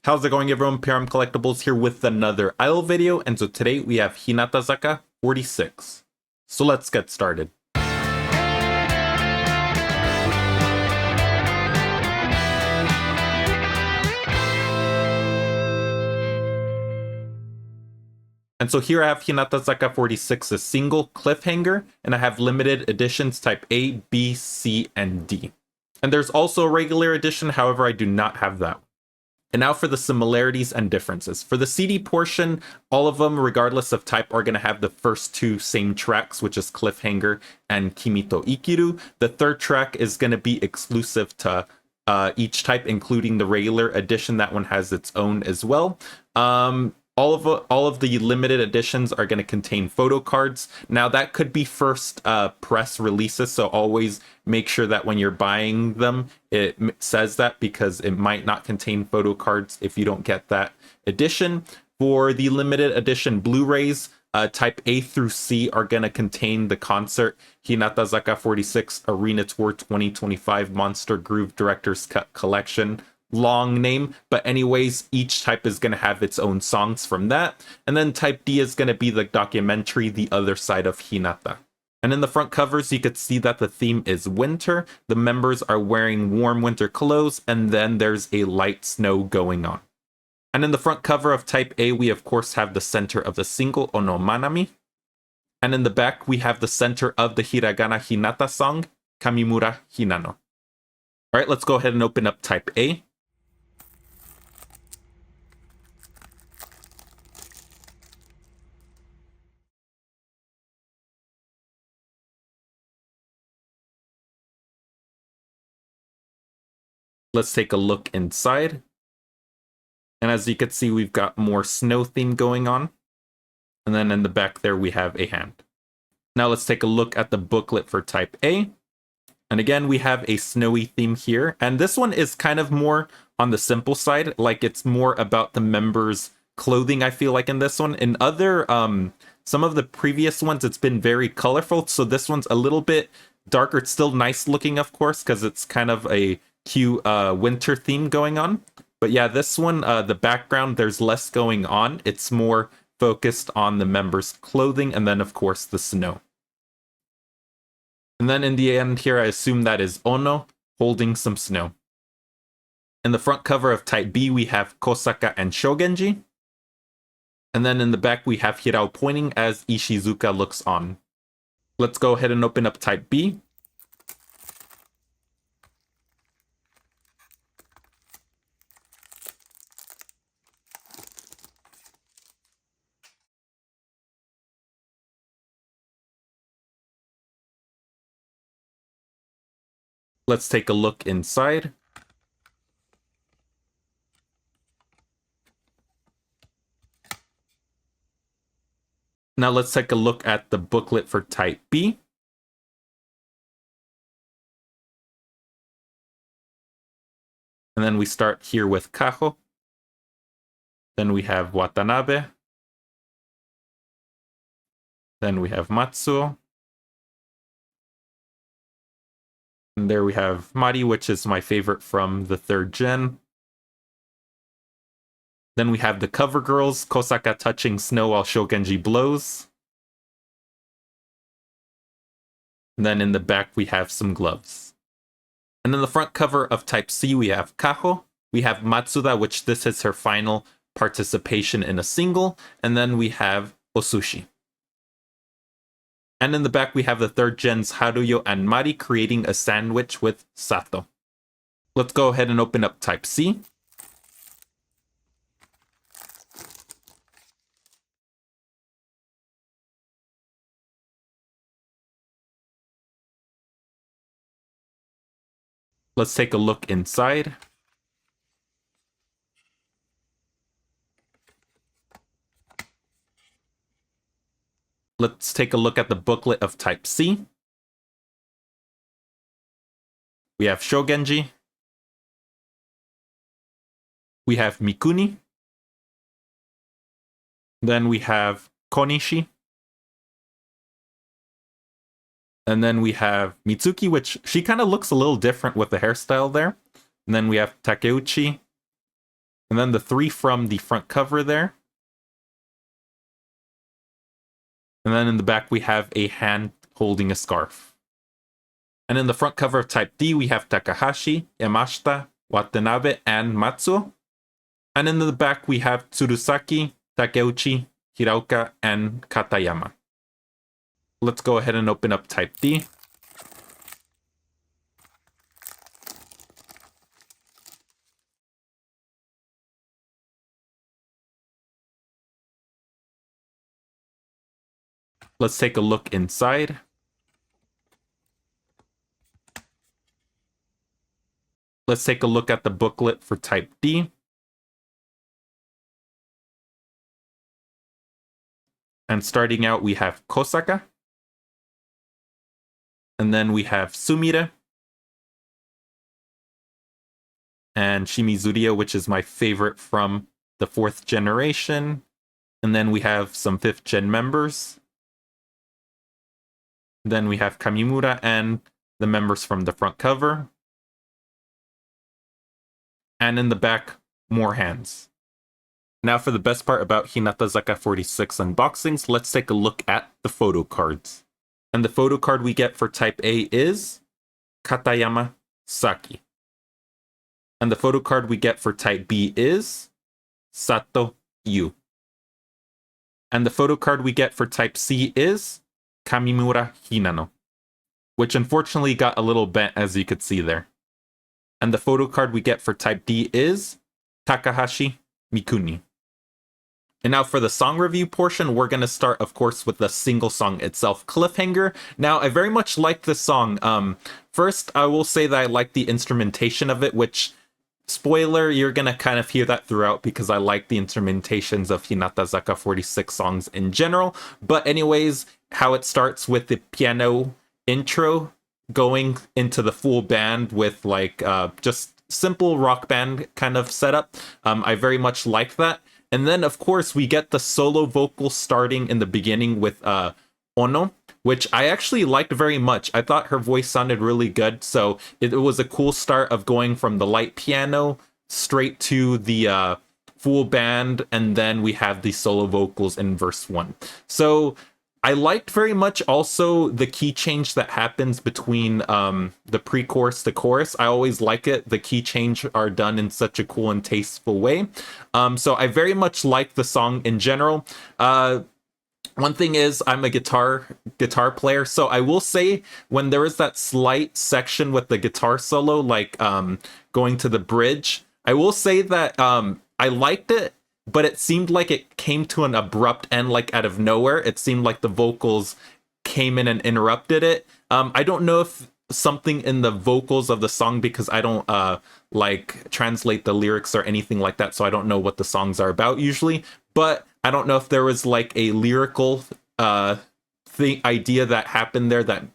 How's it going, everyone? Pyram Collectibles here with another idol video, and so today we have Hinatazaka46. So let's get started. And so here I have Hinatazaka46, a single Cliffhanger, and I have limited editions type A, B, C, and D. And there's also a regular edition, however I do not have that. And now for the similarities and differences. For the CD portion, all of them, regardless of type, are going to have the first two same tracks, which is Cliffhanger and Kimi to Ikiru. The third track is going to be exclusive to each type, including the regular edition. That one has its own as well. All of the limited editions are going to contain photo cards. Now that could be first press releases, so always make sure that when you're buying them, it says that, because it might not contain photo cards if you don't get that edition. For the limited edition Blu-rays, type A through C are going to contain the concert Hinatazaka46 Arena Tour 2025 Monster Groove Director's Cut Collection. Long name, but anyways, each type is going to have its own songs from that. And then type D is going to be the documentary The Other Side of Hinata. And in the front covers, you could see that the theme is winter. The members are wearing warm winter clothes, and then there's a light snow going on. And in the front cover of type A, we of course have the center of the single Onomanami. And in the back, we have the center of the hiragana Hinata song, Kamimura Hinano. All right, let's go ahead and open up type A. Let's take a look inside. And as you can see, we've got more snow theme going on. And then in the back there, we have a hand. Now let's take a look at the booklet for type A. And again, we have a snowy theme here. And this one is kind of more on the simple side. Like, it's more about the members' clothing, I feel like, in this one. In other, some of the previous ones, it's been very colorful. So this one's a little bit darker. It's still nice looking, of course, because it's kind of a cute winter theme going on. But yeah, this one, the background, there's less going on. It's more focused on the members' clothing, and then of course the snow. And then in the end here, I assume that is Ono holding some snow. In the front cover of type B, we have Kosaka and Shogenji. And then in the back, we have Hirao pointing as Ishizuka looks on. Let's go ahead and open up type B. Let's take a look inside. Now let's take a look at the booklet for type B. And then we start here with Kaho. Then we have Watanabe. Then we have Matsuo. And there we have Mari, which is my favorite from the third gen. Then we have the cover girls, Kosaka touching snow while Shogenji blows. And then in the back, we have some gloves. And in the front cover of type C, we have Kaho. We have Matsuda, which this is her final participation in a single. And then we have Osushi. And in the back, we have the third gens Haruyo and Mari creating a sandwich with Sato. Let's go ahead and open up type C. Let's take a look inside. Let's take a look at the booklet of type C. We have Shogenji. We have Mikuni. Then we have Konishi. And then we have Mitsuki, which she kind of looks a little different with the hairstyle there. And then we have Takeuchi. And then the 3 from the front cover there. And then in the back, we have a hand holding a scarf. And in the front cover of Type D, we have Takahashi, Yamashita, Watanabe, and Matsuo. And in the back, we have Tsurusaki, Takeuchi, Hiraoka, and Katayama. Let's go ahead and open up Type D. Let's take a look inside. Let's take a look at the booklet for Type D. And starting out, we have Kosaka. And then we have Sumire. And Shimizuria, which is my favorite from the 4th generation. And then we have some 5th gen members. Then we have Kamimura and the members from the front cover. And in the back, more hands. Now for the best part about Hinatazaka46 unboxings, let's take a look at the photo cards. And the photo card we get for Type A is Katayama Saki. And the photo card we get for Type B is Sato Yu. And the photo card we get for Type C is Kamimura Hinano, which unfortunately got a little bent, as you could see there. And the photo card we get for Type D is Takahashi Mikuni. And now for the song review portion, we're going to start, of course, with the single song itself, Cliffhanger. Now, I very much like this song. First, I will say that I like the instrumentation of it, which, spoiler, you're going to kind of hear that throughout because I like the instrumentations of Hinatazaka46 songs in general. But anyways, how it starts with the piano intro going into the full band with like just simple rock band kind of setup. I very much like that. And then, of course, we get the solo vocal starting in the beginning with Ono, which I actually liked very much. I thought her voice sounded really good. So it was a cool start of going from the light piano straight to the full band. And then we have the solo vocals in verse 1. So I liked very much also the key change that happens between the pre-chorus to chorus. I always like it. The key change are done in such a cool and tasteful way. So I very much like the song in general. One thing is I'm a guitar player, so I will say when there is that slight section with the guitar solo, like going to the bridge, I will say that I liked it, but it seemed like it came to an abrupt end, like out of nowhere. It seemed like the vocals came in and interrupted it. I don't know if something in the vocals of the song, because I don't like translate the lyrics or anything like that, so I don't know what the songs are about usually. But I don't know if there was like a lyrical idea that happened there that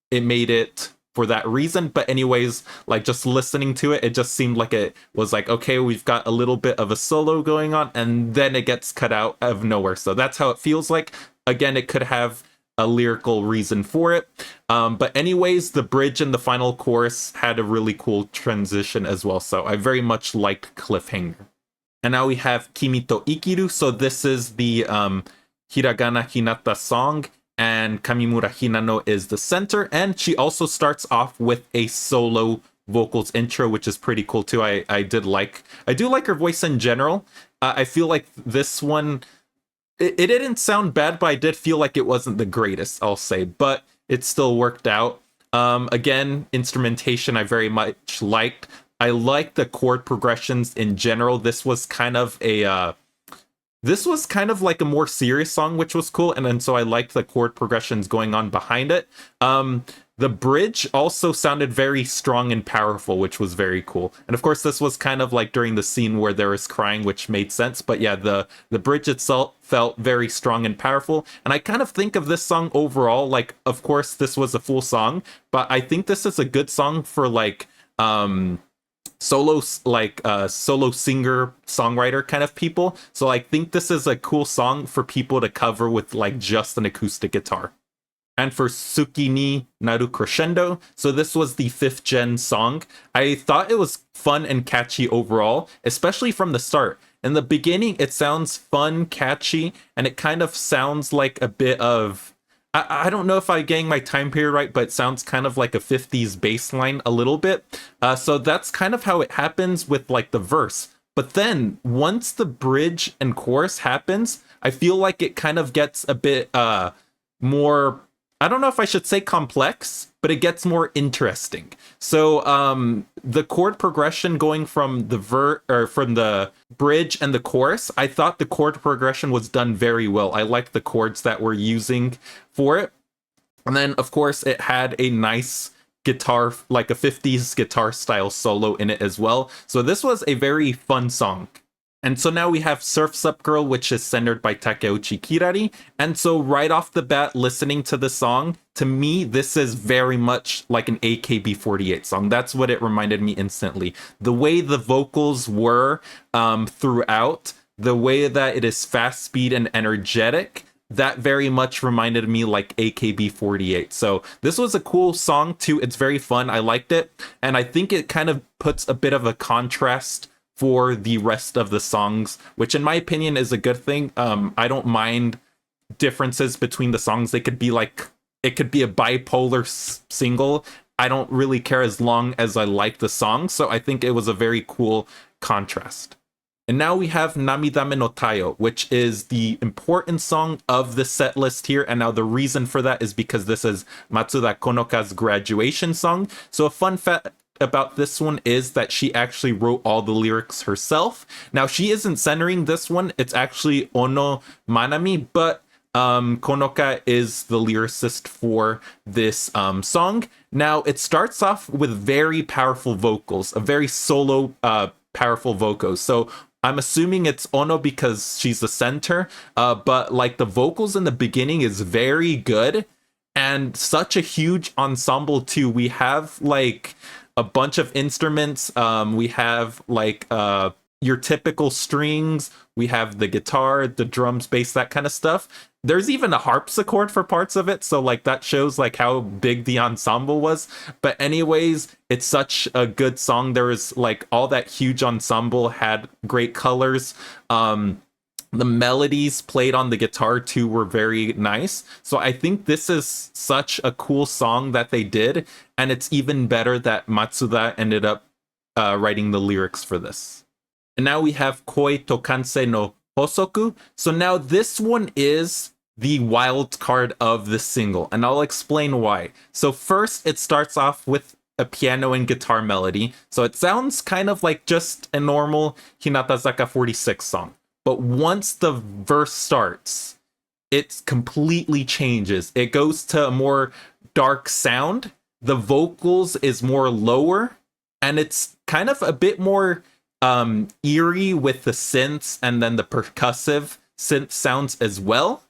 it made it for that reason. But anyways, like just listening to it, it just seemed like it was like, okay, we've got a little bit of a solo going on and then it gets cut out of nowhere. So that's how it feels like. Again, it could have a lyrical reason for it. But anyways, the bridge and the final chorus had a really cool transition as well. So I very much liked Cliffhanger. And now we have Kimi to Ikiru. So this is the Hiragana Hinata song, and Kamimura Hinano is the center. And she also starts off with a solo vocals intro, which is pretty cool too. I do like her voice in general. I feel like this one, it didn't sound bad, but I did feel like it wasn't the greatest, I'll say, but it still worked out. Again, instrumentation I very much liked. I like the chord progressions in general. This was kind of like a more serious song, which was cool. And then so I liked the chord progressions going on behind it. The bridge also sounded very strong and powerful, which was very cool. And of course, this was kind of like during the scene where there was crying, which made sense. But yeah, the bridge itself felt very strong and powerful. And I kind of think of this song overall, like, of course, this was a full song, but I think this is a good song for like solo singer songwriter kind of people. So I think this is a cool song for people to cover with like just an acoustic guitar. And for Suki ni Naru Crescendo, so this was the 5th gen song. I thought it was fun and catchy overall, especially from the start. In the beginning, it sounds fun, catchy, and it kind of sounds like a bit of... I don't know if I'm getting my time period right, but it sounds kind of like a 50s bass line a little bit. So that's kind of how it happens with like the verse. But then once the bridge and chorus happens, I feel like it kind of gets a bit more... I don't know if I should say complex, but it gets more interesting. So the chord progression going from from the bridge and the chorus, I thought the chord progression was done very well. I liked the chords that we're using for it. And then of course it had a nice guitar, like a 50s guitar style solo in it as well. So this was a very fun song. And so now we have Surf's Up Girl, which is centered by Takeuchi Kirari. And so right off the bat, listening to the song, to me, this is very much like an AKB48 song. That's what it reminded me instantly. The way the vocals were throughout, the way that it is fast speed and energetic, that very much reminded me like AKB48. So this was a cool song too. It's very fun. I liked it. And I think it kind of puts a bit of a contrast for the rest of the songs, which in my opinion is a good thing. I don't mind differences between the songs. They could be like, it could be a bipolar single. I don't really care as long as I like the song. So I think it was a very cool contrast. And now we have Namidame no Tayo, which is the important song of the set list here. And now the reason for that is because this is Matsuda Konoka's graduation song. So a fun fact about this one is that she actually wrote all the lyrics herself. Now she isn't centering this one, it's actually Ono Manami, but Konoka is the lyricist for this song. Now it starts off with very powerful vocals, a very solo powerful vocals. So I'm assuming it's Ono because she's the center, but like the vocals in the beginning is very good and such a huge ensemble too. We have like a bunch of instruments. We have like your typical strings. We have the guitar, the drums, bass, that kind of stuff. There's even a harpsichord for parts of it. So like that shows like how big the ensemble was. But anyways, it's such a good song. There is like all that huge ensemble had great colors. The melodies played on the guitar too were very nice. So I think this is such a cool song that they did. And it's even better that Matsuda ended up writing the lyrics for this. And now we have Koi to Kansei no Hosoku. So now this one is the wild card of the single. And I'll explain why. So first it starts off with a piano and guitar melody. So it sounds kind of like just a normal Hinatazaka46 song. But once the verse starts, it completely changes. It goes to a more dark sound. The vocals is more lower, and it's kind of a bit more eerie with the synths and then the percussive synth sounds as well.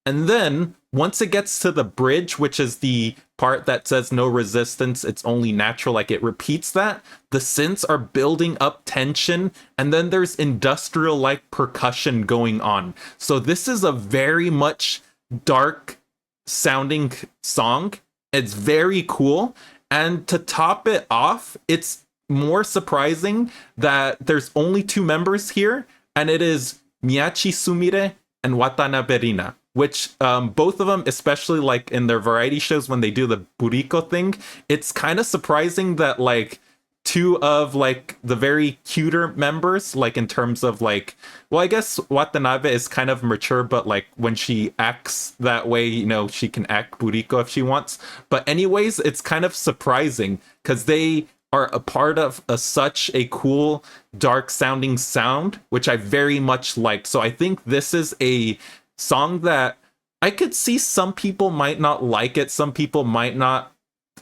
And then once it gets to the bridge, which is the part that says no resistance, it's only natural, like it repeats that, the synths are building up tension, and then there's industrial like percussion going on. So this is a very much dark sounding song. It's very cool. And to top it off, it's more surprising that there's only 2 members here, and it is Miyachi Sumire and Watanabe Rina, which both of them, especially like in their variety shows when they do the buriko thing, it's kind of surprising that like 2 of like the very cuter members, like in terms of like, well, I guess Watanabe is kind of mature, but like when she acts that way, you know, she can act buriko if she wants. But anyways, it's kind of surprising because they are a part of such a cool dark sounding sound, which I very much liked. So I think this is a song that I could see some people might not like it. Some people might not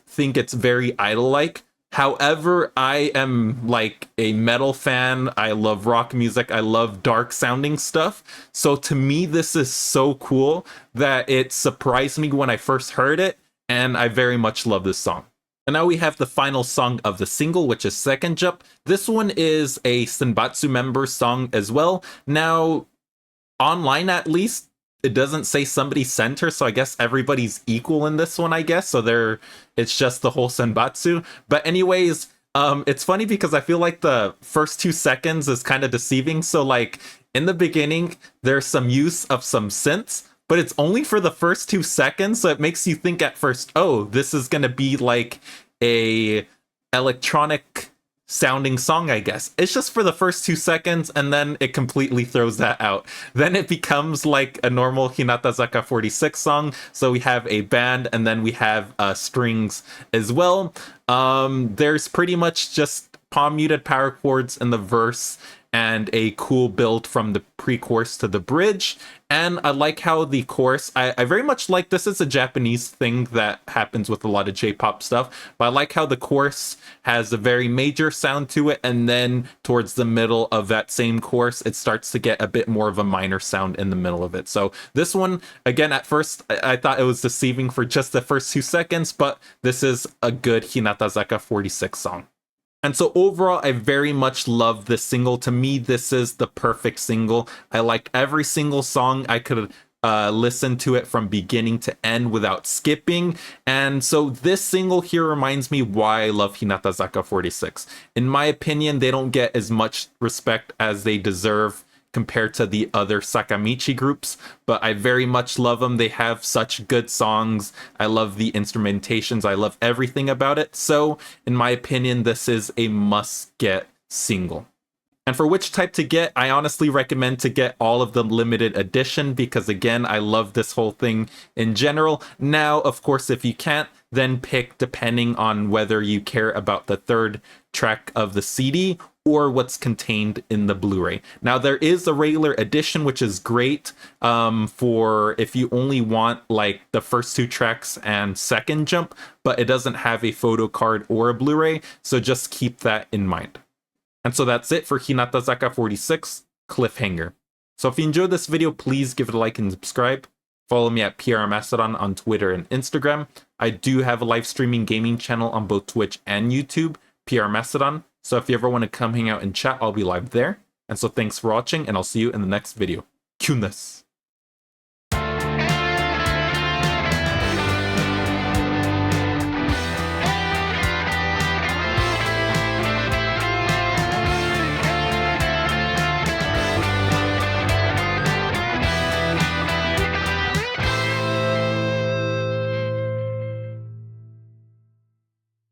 think it's very idol-like. However, I am like a metal fan. I love rock music. I love dark sounding stuff. So to me, this is so cool that it surprised me when I first heard it. And I very much love this song. And now we have the final song of the single, which is Second Jump. This one is a Senbatsu member song as well. Now, online at least, it doesn't say somebody center, so I guess everybody's equal in this one, I guess. So it's just the whole senbatsu. But anyways, it's funny because I feel like the first 2 seconds is kind of deceiving. So like in the beginning, there's some use of some synths, but it's only for the first 2 seconds. So it makes you think at first, oh, this is gonna be like a electronic sounding song, I guess. It's just for the first 2 seconds, and then it completely throws that out. Then it becomes like a normal Hinatazaka46 song. So we have a band, and then we have strings as well. There's pretty much just palm muted power chords in the verse and a cool build from the pre-chorus to the bridge. And I like how the chorus, I very much like, this is a Japanese thing that happens with a lot of J-pop stuff, but I like how the chorus has a very major sound to it, and then towards the middle of that same chorus, it starts to get a bit more of a minor sound in the middle of it. So this one, again, at first, I thought it was deceiving for just the first 2 seconds, but this is a good Hinatazaka46 song. And so overall, I very much love this single. To me, this is the perfect single. I like every single song. I could listen to it from beginning to end without skipping. And so this single here reminds me why I love Hinatazaka46. In my opinion, they don't get as much respect as they deserve compared to the other Sakamichi groups, but I very much love them. They have such good songs. I love the instrumentations. I love everything about it. So, in my opinion, this is a must-get single. And for which type to get, I honestly recommend to get all of the limited edition because, again, I love this whole thing in general. Now, of course, if you can't, then pick depending on whether you care about the third track of the CD or what's contained in the Blu-ray. Now, there is a regular edition, which is great for if you only want like the first 2 tracks and second jump, but it doesn't have a photo card or a Blu-ray, so just keep that in mind. And so that's it for Hinatazaka46 Cliffhanger. So if you enjoyed this video, please give it a like and subscribe. Follow me at PR Mastodon on Twitter and Instagram. I do have a live streaming gaming channel on both Twitch and YouTube, PR Mastodon. So if you ever want to come hang out and chat, I'll be live there. And so thanks for watching, and I'll see you in the next video. Kyunes!